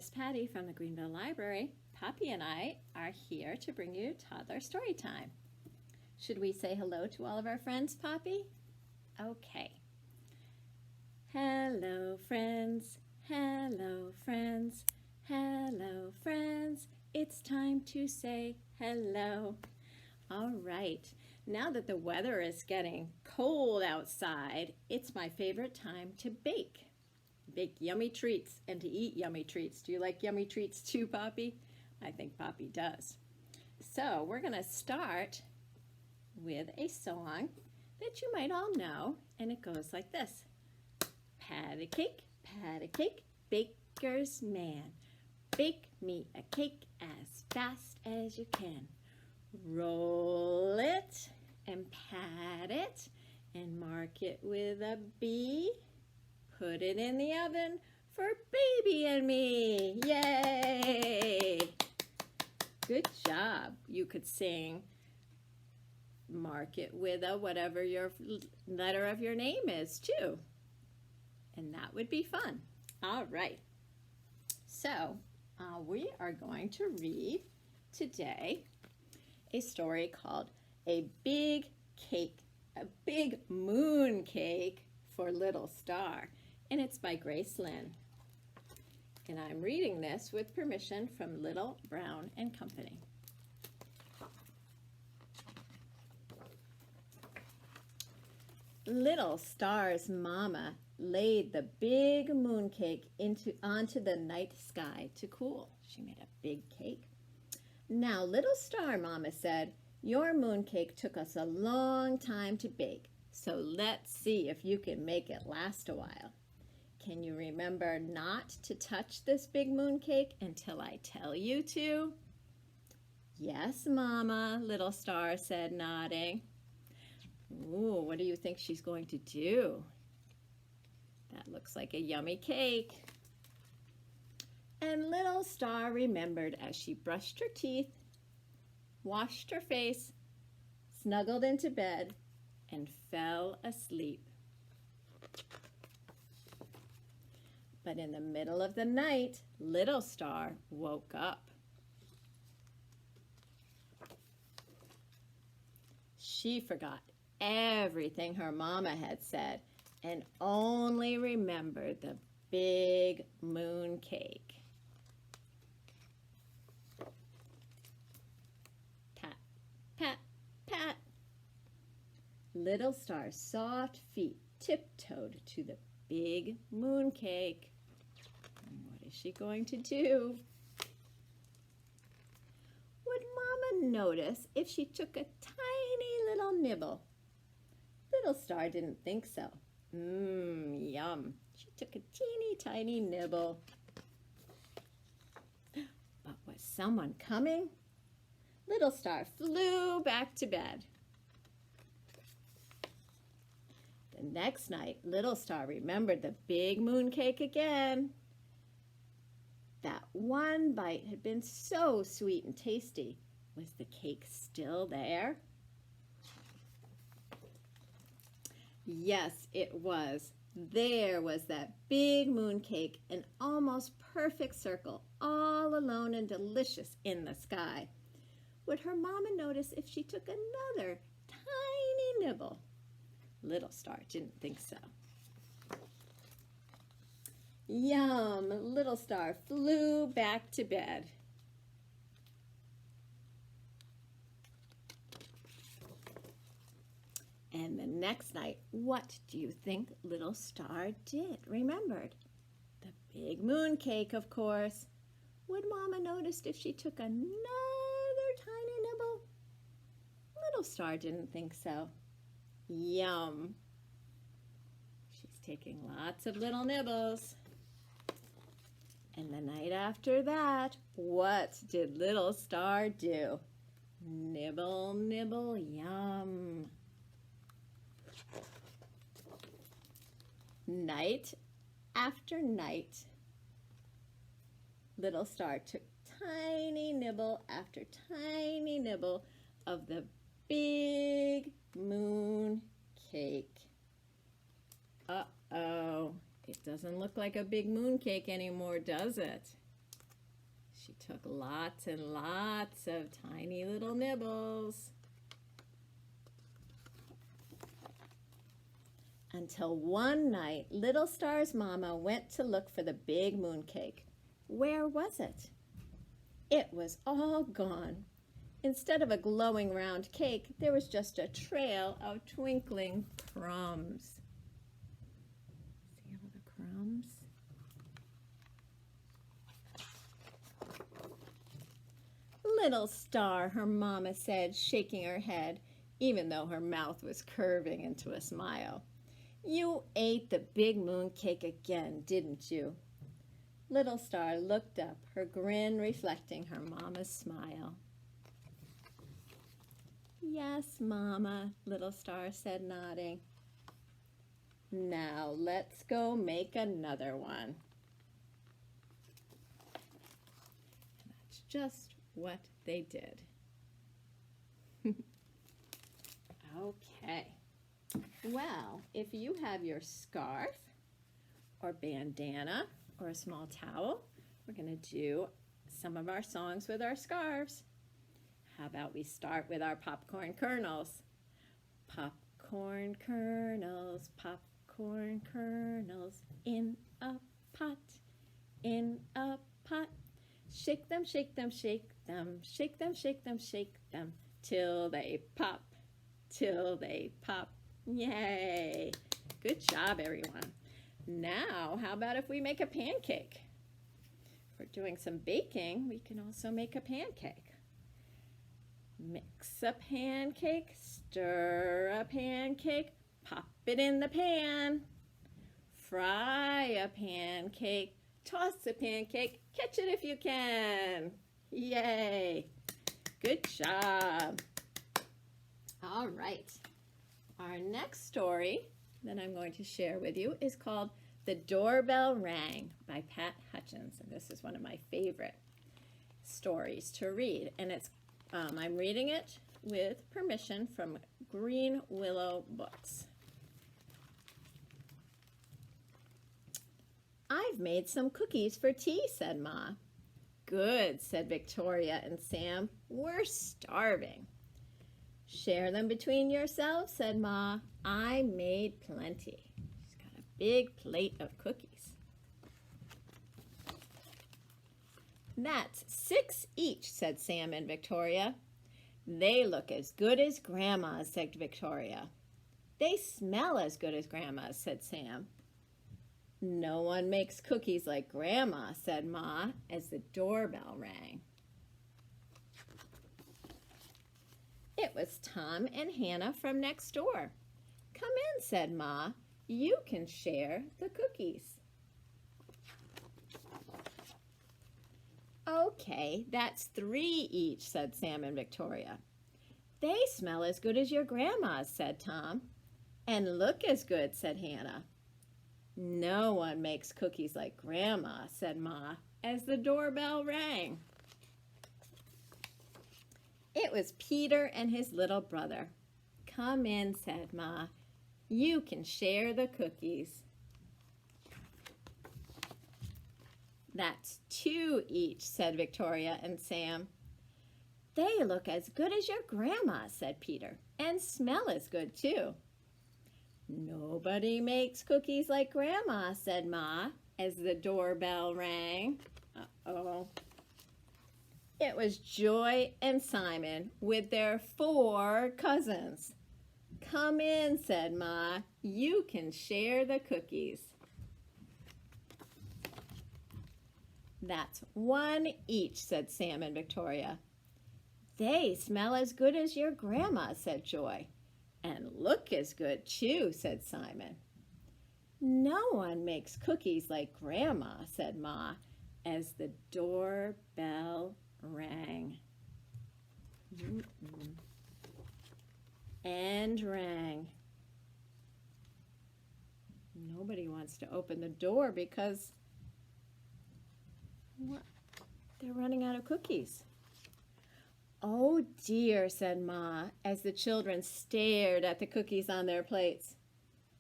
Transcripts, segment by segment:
Miss Patty from the Greenville Library. Poppy and I are here to bring you Toddler Storytime. Should we say hello to all of our friends, Poppy? Okay. Hello, friends. Hello, friends. Hello, friends. It's time to say hello. All right. Now that the weather is getting cold outside, it's my favorite time to bake. Bake yummy treats and to eat yummy treats. Do you like yummy treats too, Poppy? I think Poppy does. So we're going to start with a song that you might all know, and it goes like this. Pat a cake, baker's man. Bake me a cake as fast as you can. Roll it and pat it and mark it with a B. Put it in the oven for baby and me. Yay! Good job. You could sing mark it with a whatever your letter of your name is too. And that would be fun. All right. So we are going to read today a story called A Big Moon Cake for Little Star. And it's by Grace Lynn. And I'm reading this with permission from Little Brown and Company. Little Star's mama laid the big moon cake onto the night sky to cool. She made a big cake. Now, Little Star, Mama said, your moon cake took us a long time to bake, so let's see if you can make it last a while. Can you remember not to touch this big moon cake until I tell you to? Yes, Mama, Little Star said, nodding. Ooh, what do you think she's going to do? That looks like a yummy cake. And Little Star remembered as she brushed her teeth, washed her face, snuggled into bed, and fell asleep. But in the middle of the night, Little Star woke up. She forgot everything her mama had said and only remembered the big moon cake. Pat, pat, pat. Little Star's soft feet tiptoed to the big moon cake. And what is she going to do? Would Mama notice if she took a tiny little nibble? Little Star didn't think so. Yum. She took a teeny tiny nibble. But was someone coming? Little Star flew back to bed. The next night, Little Star remembered the big moon cake again. That one bite had been so sweet and tasty. Was the cake still there? Yes, it was. There was that big moon cake, an almost perfect circle, all alone and delicious in the sky. Would her mama notice if she took another tiny nibble? Little Star didn't think so. Yum! Little Star flew back to bed. And the next night, what do you think Little Star remembered? The big moon cake, of course. Would Mama notice if she took another tiny nibble? Little Star didn't think so. Yum. She's taking lots of little nibbles. And the night after that, what did Little Star do? Nibble, nibble, yum. Night after night, Little Star took tiny nibble after tiny nibble of the big moon cake. Uh-oh, it doesn't look like a big moon cake anymore, does it? She took lots and lots of tiny little nibbles. Until one night, Little Star's mama went to look for the big moon cake. Where was it? It was all gone. Instead of a glowing round cake, there was just a trail of twinkling crumbs. See all the crumbs? Little Star, her mama said, shaking her head, even though her mouth was curving into a smile. You ate the big moon cake again, didn't you? Little Star looked up, her grin reflecting her mama's smile. Yes, Mama, Little Star said, nodding. Now let's go make another one. And that's just what they did. Okay. Well, if you have your scarf or bandana or a small towel, we're going to do some of our songs with our scarves. How about we start with our popcorn kernels? Popcorn kernels, popcorn kernels, in a pot, in a pot. Shake them, shake them, shake them, shake them, shake them, shake them, till they pop, till they pop. Yay! Good job, everyone. Now, how about if we make a pancake? If we're doing some baking, we can also make a pancake. Mix a pancake, stir a pancake, pop it in the pan. Fry a pancake, toss a pancake, catch it if you can. Yay! Good job. All right. Our next story that I'm going to share with you is called The Doorbell Rang by Pat Hutchins. And this is one of my favorite stories to read. And I'm reading it with permission from Green Willow Books. I've made some cookies for tea, said Ma. Good, said Victoria and Sam. We're starving. Share them between yourselves, said Ma. I made plenty. She's got a big plate of cookies. That's 6 each, said Sam and Victoria. They look as good as Grandma's, said Victoria. They smell as good as Grandma's, said Sam. No one makes cookies like Grandma, said Ma, as the doorbell rang. It was Tom and Hannah from next door. Come in, said Ma. You can share the cookies. Okay, that's 3 each, said Sam and Victoria. They smell as good as your grandma's, said Tom. And look as good, said Hannah. No one makes cookies like Grandma, said Ma, as the doorbell rang. It was Peter and his little brother. Come in, said Ma. You can share the cookies. That's 2 each, said Victoria and Sam. They look as good as your grandma, said Peter, and smell as good too. Nobody makes cookies like Grandma, said Ma, as the doorbell rang. Uh-oh. It was Joy and Simon with their 4 cousins. Come in, said Ma. You can share the cookies. That's 1 each, said Sam and Victoria. They smell as good as your grandma, said Joy. And look as good, too, said Simon. No one makes cookies like Grandma, said Ma, as the doorbell rang. And rang. Nobody wants to open the door because they're running out of cookies. Oh dear, said Ma, as the children stared at the cookies on their plates.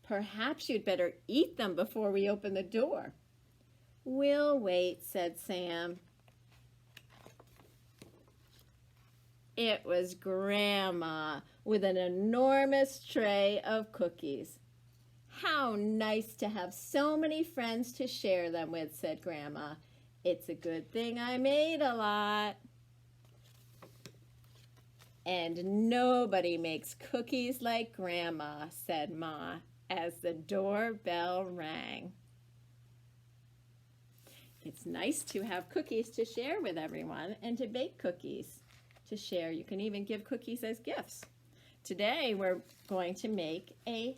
Perhaps you'd better eat them before we open the door. We'll wait, said Sam. It was Grandma with an enormous tray of cookies. How nice to have so many friends to share them with, said Grandma. It's a good thing I made a lot. And nobody makes cookies like Grandma, said Ma, as the doorbell rang. It's nice to have cookies to share with everyone and to bake cookies to share. You can even give cookies as gifts. Today we're going to make a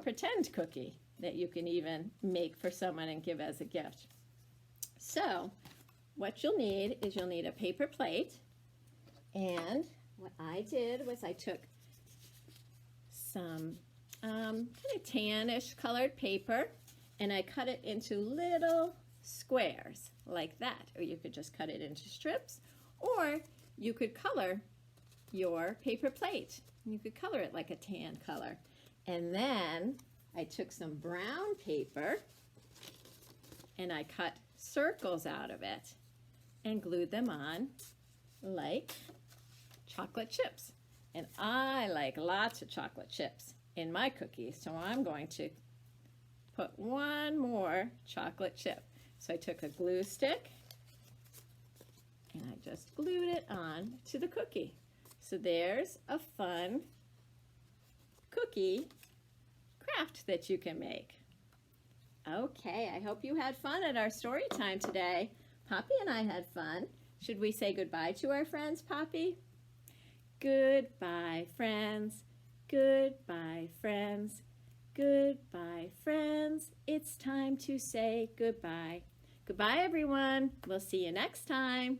pretend cookie that you can even make for someone and give as a gift. So what you'll need is you'll need a paper plate, and what I did was I took some kind of tannish colored paper and I cut it into little squares like that, or you could just cut it into strips, or you could color your paper plate. You could color it like a tan color. And then I took some brown paper and I cut circles out of it and glued them on like chocolate chips. And I like lots of chocolate chips in my cookies, so I'm going to put one more chocolate chip. So I took a glue stick and I just glued it on to the cookie. So there's a fun cookie craft that you can make. Okay, I hope you had fun at our story time today. Poppy and I had fun. Should we say goodbye to our friends, Poppy? Goodbye, friends. Goodbye, friends. Goodbye, friends. It's time to say goodbye. Goodbye, everyone. We'll see you next time.